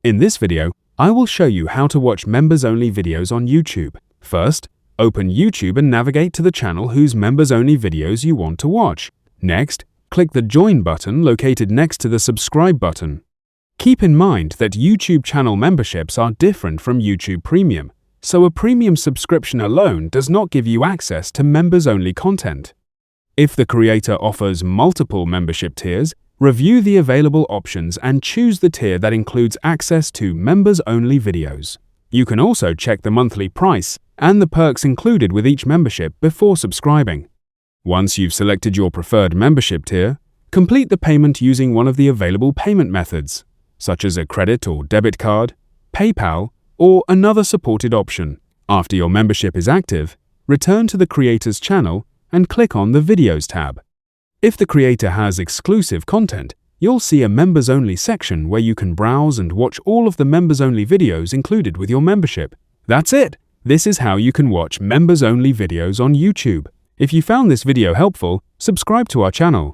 In this video, I will show you how to watch members-only videos on YouTube. First, open YouTube and navigate to the channel whose members-only videos you want to watch. Next, click the Join button located next to the Subscribe button. Keep in mind that YouTube channel memberships are different from YouTube Premium, so a premium subscription alone does not give you access to members-only content. If the creator offers multiple membership tiers, review the available options and choose the tier that includes access to members-only videos. You can also check the monthly price and the perks included with each membership before subscribing. Once you've selected your preferred membership tier, complete the payment using one of the available payment methods, such as a credit or debit card, PayPal, or another supported option. After your membership is active, return to the creator's channel and click on the Videos tab. If the creator has exclusive content, you'll see a members-only section where you can browse and watch all of the members-only videos included with your membership. That's it! This is how you can watch members-only videos on YouTube. If you found this video helpful, subscribe to our channel.